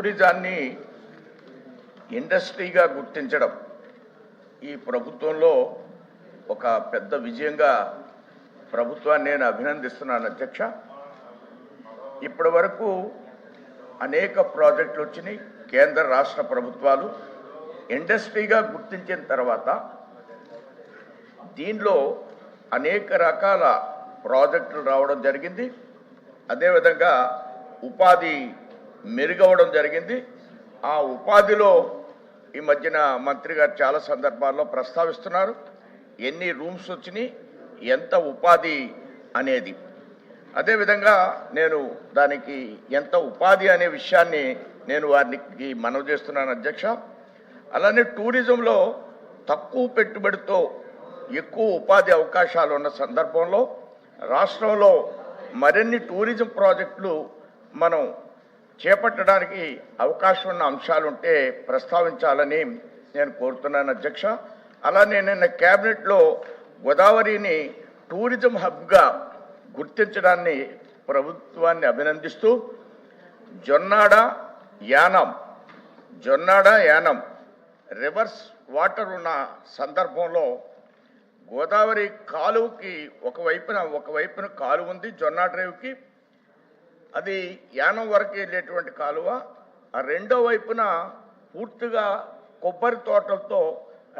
టూరిజాన్ని ఇండస్ట్రీగా గుర్తించడం ఈ ప్రభుత్వంలో ఒక పెద్ద విజయంగా ప్రభుత్వాన్ని నేను అభినందిస్తున్నాను అధ్యక్ష. ఇప్పటి వరకు అనేక ప్రాజెక్టులు వచ్చినాయి. కేంద్ర రాష్ట్ర ప్రభుత్వాలు ఇండస్ట్రీగా గుర్తించిన తర్వాత దీనిలో అనేక రకాల ప్రాజెక్టులు రావడం జరిగింది. అదేవిధంగా ఉపాధి మెరుగవడం జరిగింది. ఆ ఉపాధిలో ఈ మధ్యన మంత్రి గారు చాలా సందర్భాల్లో ప్రస్తావిస్తున్నారు ఎన్ని రూమ్స్ వచ్చినాయి, ఎంత ఉపాధి అనేది. అదేవిధంగా నేను దానికి ఎంత ఉపాధి అనే విషయాన్ని నేను వారికి మనవి చేస్తున్నాను అధ్యక్ష. అలానే టూరిజంలో తక్కువ పెట్టుబడితో ఎక్కువ ఉపాధి అవకాశాలు ఉన్న సందర్భంలో రాష్ట్రంలో మరిన్ని టూరిజం ప్రాజెక్టులు మనం చేపట్టడానికి అవకాశం ఉన్న అంశాలుంటే ప్రస్తావించాలని నేను కోరుతున్నాను అధ్యక్ష. అలానే నిన్న క్యాబినెట్లో గోదావరిని టూరిజం హబ్గా గుర్తించడాన్ని ప్రభుత్వాన్ని అభినందిస్తూ జొన్నాడ యానం రివర్స్ వాటర్ ఉన్న సందర్భంలో గోదావరి కాలువకి ఒకవైపున కాలువ ఉంది జొన్నా డ్రైవ్కి, అది యానం వరకు వెళ్ళేటువంటి కాలువ. ఆ రెండో వైపున పూర్తిగా కొబ్బరి తోటలతో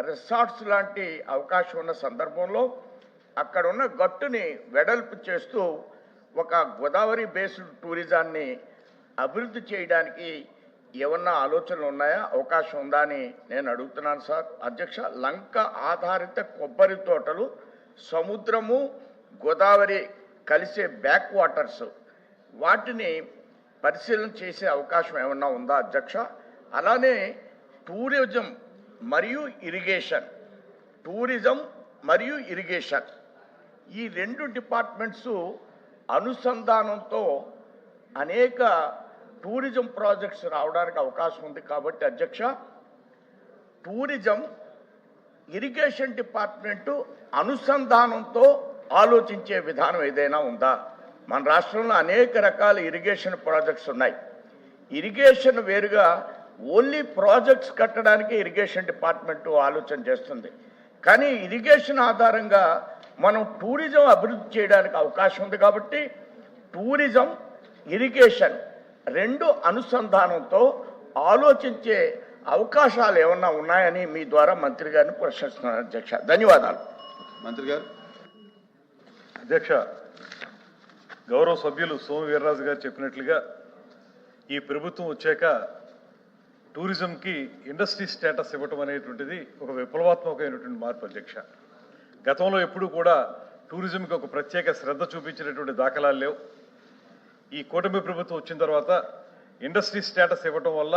రిసార్ట్స్ లాంటి అవకాశం ఉన్న సందర్భంలో అక్కడ ఉన్న గట్టుని వెడల్పు చేస్తూ ఒక గోదావరి బేస్డ్ టూరిజాన్ని అభివృద్ధి చేయడానికి ఏమన్నా ఆలోచనలు ఉన్నాయా, అవకాశం ఉందా అని నేను అడుగుతున్నాను సార్ అధ్యక్ష. లంక ఆధారిత కొబ్బరి తోటలు, సముద్రము గోదావరి కలిసే బ్యాక్ వాటర్స్, వాటిని పరిశీలన చేసే అవకాశం ఏమన్నా ఉందా అధ్యక్ష. అలానే టూరిజం మరియు ఇరిగేషన్ ఈ రెండు డిపార్ట్మెంట్స్ అనుసంధానంతో అనేక టూరిజం ప్రాజెక్ట్స్ రావడానికి అవకాశం ఉంది. కాబట్టి అధ్యక్ష, టూరిజం ఇరిగేషన్ డిపార్ట్మెంటు అనుసంధానంతో ఆలోచించే విధానం ఏదైనా ఉందా? మన రాష్ట్రంలో అనేక రకాల ఇరిగేషన్ ప్రాజెక్ట్స్ ఉన్నాయి. ఇరిగేషన్ వేరుగా ఓన్లీ ప్రాజెక్ట్స్ కట్టడానికి ఇరిగేషన్ డిపార్ట్మెంటు ఆలోచన చేస్తుంది. కానీ ఇరిగేషన్ ఆధారంగా మనం టూరిజం అభివృద్ధి చేయడానికి అవకాశం ఉంది. కాబట్టి టూరిజం, ఇరిగేషన్ రెండు అనుసంధానంతో ఆలోచించే అవకాశాలు ఏమన్నా ఉన్నాయని మీ ద్వారా మంత్రి గారిని ప్రశ్నిస్తున్నాను అధ్యక్ష. ధన్యవాదాలు. మంత్రి గారు. అధ్యక్ష, గౌరవ సభ్యులు సోము వీర్రాజు గారు చెప్పినట్లుగా ఈ ప్రభుత్వం వచ్చాక టూరిజంకి ఇండస్ట్రీ స్టేటస్ ఇవ్వటం అనేటువంటిది ఒక విప్లవాత్మకమైనటువంటి మార్పు అధ్యక్ష. గతంలో ఎప్పుడూ కూడా టూరిజంకి ఒక ప్రత్యేక శ్రద్ధ చూపించినటువంటి దాఖలాలు లేవు. ఈ కూటమి ప్రభుత్వం వచ్చిన తర్వాత ఇండస్ట్రీ స్టేటస్ ఇవ్వటం వల్ల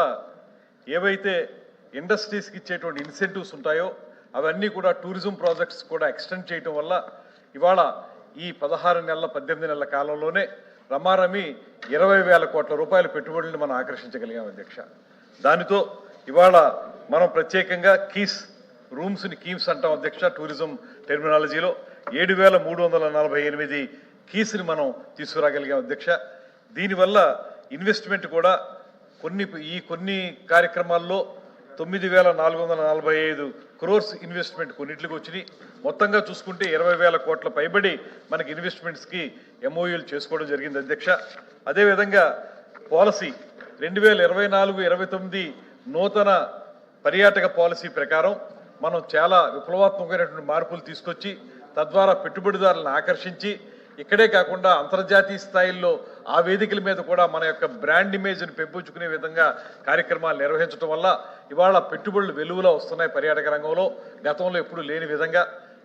ఏవైతే ఇండస్ట్రీస్కి ఇచ్చేటువంటి ఇన్సెంటివ్స్ ఉంటాయో అవన్నీ కూడా టూరిజం ప్రాజెక్ట్స్ కూడా ఎక్స్టెండ్ చేయటం వల్ల ఇవాళ ఈ 16 నెలల 18 నెలల కాలంలోనే రమారమి 20,000 కోట్ల రూపాయల పెట్టుబడులను మనం ఆకర్షించగలిగాం అధ్యక్ష. దానితో ఇవాళ మనం ప్రత్యేకంగా కీమ్స్ అంటాం అధ్యక్ష. టూరిజం టెర్మినాలజీలో 7,348 కీస్ని మనం తీసుకురాగలిగాం అధ్యక్ష. దీనివల్ల ఇన్వెస్ట్మెంట్ కూడా కొన్ని కార్యక్రమాల్లో 9,445 క్రోర్స్ ఇన్వెస్ట్మెంట్ కొన్నిట్లకి వచ్చినాయి. మొత్తంగా చూసుకుంటే 20,000 కోట్ల పైబడి మనకి ఇన్వెస్ట్మెంట్స్కి ఎంఓయూలు చేసుకోవడం జరిగింది అధ్యక్ష. అదేవిధంగా పాలసీ 2024-29 నూతన పర్యాటక పాలసీ ప్రకారం మనం చాలా విప్లవాత్మకమైనటువంటి మార్పులు తీసుకొచ్చి తద్వారా పెట్టుబడిదారులను ఆకర్షించి ఇక్కడే కాకుండా అంతర్జాతీయ స్థాయిల్లో ఆ వేదికల మీద కూడా మన యొక్క బ్రాండ్ ఇమేజ్ని పెంపుకునే విధంగా కార్యక్రమాలు నిర్వహించడం వల్ల ఇవాళ పెట్టుబడులు వెలువలో వస్తున్నాయి పర్యాటక రంగంలో, గతంలో ఎప్పుడు లేని విధంగా.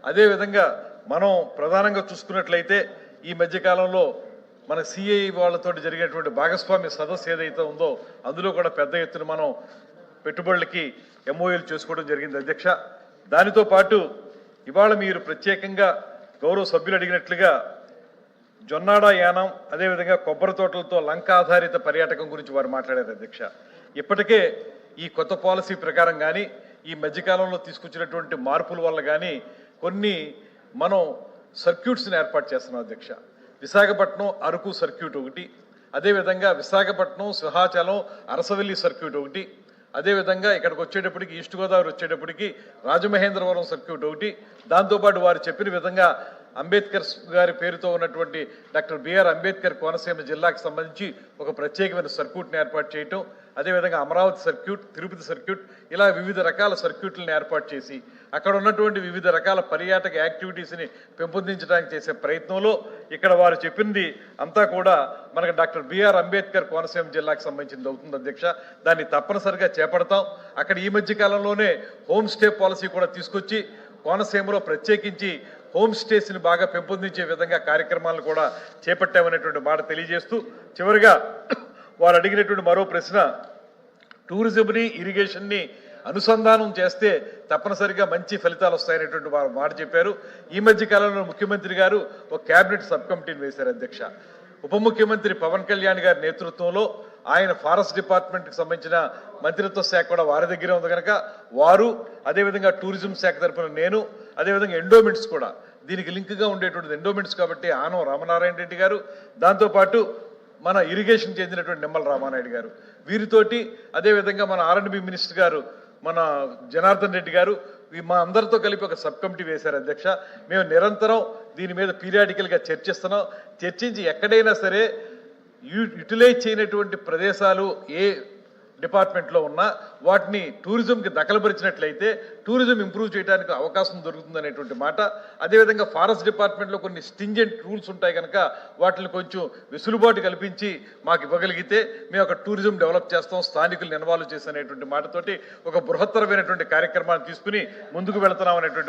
అదేవిధంగా మనం ప్రధానంగా చూసుకున్నట్లయితే ఈ మధ్యకాలంలో మన సిఐ వాళ్ళతో జరిగినటువంటి భాగస్వామ్య సదస్సు ఏదైతే ఉందో అందులో కూడా పెద్ద ఎత్తున మనం పెట్టుబడులకి ఎంఓయూలు చేసుకోవడం జరిగింది అధ్యక్ష. దానితో పాటు ఇవాళ మీరు ప్రత్యేకంగా గౌరవ సభ్యులు అడిగినట్లుగా జొన్నాడ యానం, అదేవిధంగా కొబ్బరి తోటలతో లంక ఆధారిత పర్యాటకం గురించి వారు మాట్లాడారు అధ్యక్ష. ఇప్పటికే ఈ కొత్త పాలసీ ప్రకారం కానీ ఈ మధ్యకాలంలో తీసుకొచ్చినటువంటి మార్పుల వల్ల కానీ కొన్ని మనం సర్క్యూట్స్ని ఏర్పాటు చేస్తున్నాం అధ్యక్ష. విశాఖపట్నం అరకు సర్క్యూట్ ఒకటి, అదేవిధంగా విశాఖపట్నం, సింహాచలం, అరసవెల్లి సర్క్యూట్ ఒకటి, అదేవిధంగా ఇక్కడికి వచ్చేటప్పటికి ఈస్ట్ గోదావరి వచ్చేటప్పటికి రాజమహేంద్రవరం సర్క్యూట్ ఒకటి, దాంతోపాటు వారు చెప్పిన విధంగా అంబేద్కర్ గారి పేరుతో ఉన్నటువంటి డాక్టర్ బిఆర్ అంబేద్కర్ కోనసీమ జిల్లాకు సంబంధించి ఒక ప్రత్యేకమైన సర్క్యూట్ని ఏర్పాటు చేయటం, అదేవిధంగా అమరావతి సర్క్యూట్, తిరుపతి సర్క్యూట్, ఇలా వివిధ రకాల సర్క్యూట్లను ఏర్పాటు చేసి అక్కడ ఉన్నటువంటి వివిధ రకాల పర్యాటక యాక్టివిటీస్ని పెంపొందించడానికి చేసే ప్రయత్నంలో ఇక్కడ వారు చెప్పింది అంతా కూడా మనకు డాక్టర్ బిఆర్ అంబేద్కర్ కోనసీమ జిల్లాకు సంబంధించింది అవుతుంది అధ్యక్ష. దాన్ని తప్పనిసరిగా చేపడతాం. అక్కడ ఈ మధ్య కాలంలోనే హోమ్ స్టే పాలసీ కూడా తీసుకొచ్చి కోనసీమలో ప్రత్యేకించి హోమ్ స్టేస్ని బాగా పెంపొందించే విధంగా కార్యక్రమాలను కూడా చేపట్టామనేటువంటి మాట తెలియజేస్తూ, చివరిగా వారు అడిగినటువంటి మరో ప్రశ్న, టూరిజంని ఇరిగేషన్ని అనుసంధానం చేస్తే తప్పనిసరిగా మంచి ఫలితాలు వస్తాయనేటువంటి వారు మాట చెప్పారు. ఈ మధ్య కాలంలో ముఖ్యమంత్రి గారు ఒక క్యాబినెట్ సబ్ కమిటీని వేశారు అధ్యక్ష. ఉప ముఖ్యమంత్రి పవన్ కళ్యాణ్ గారి నేతృత్వంలో ఆయన ఫారెస్ట్ డిపార్ట్మెంట్కి సంబంధించిన మంత్రిత్వ శాఖ కూడా వారి దగ్గరే ఉంది కనుక వారు, అదేవిధంగా టూరిజం శాఖ తరఫున నేను, అదేవిధంగా ఎండోమెంట్స్ కూడా దీనికి లింక్గా ఉండేటువంటిది ఎండోమెంట్స్ కాబట్టి ఆనం రామనారాయణ రెడ్డి గారు, దాంతోపాటు మన ఇరిగేషన్ చెందినటువంటి నిమ్మల రామానాయుడు గారు, వీరితోటి అదేవిధంగా మన R&B మినిస్టర్ గారు మన జనార్దన్ రెడ్డి గారు, మా అందరితో కలిపి ఒక సబ్ కమిటీ వేశారు అధ్యక్ష. మేము నిరంతరం దీని మీద పీరియాడికల్గా చర్చిస్తున్నాం. చర్చించి ఎక్కడైనా సరే యూటిలైజ్ చేయనటువంటి ప్రదేశాలు ఏ డిపార్ట్మెంట్లో ఉన్నా వాటిని టూరిజంకి దఖలుపరిచినట్లయితే టూరిజం ఇంప్రూవ్ చేయడానికి అవకాశం దొరుకుతుంది అనేటువంటి మాట. అదేవిధంగా ఫారెస్ట్ డిపార్ట్మెంట్లో కొన్ని స్టింజెంట్ రూల్స్ ఉంటాయి కనుక వాటిని కొంచెం వెసులుబాటు కల్పించి మాకు ఇవ్వగలిగితే మేము ఒక టూరిజం డెవలప్ చేస్తాం, స్థానికులను ఇన్వాల్వ్ చేసేటువంటి మాటతోటి ఒక బృహత్తరమైనటువంటి కార్యక్రమాన్ని తీసుకుని ముందుకు వెళుతున్నాం అనేటువంటి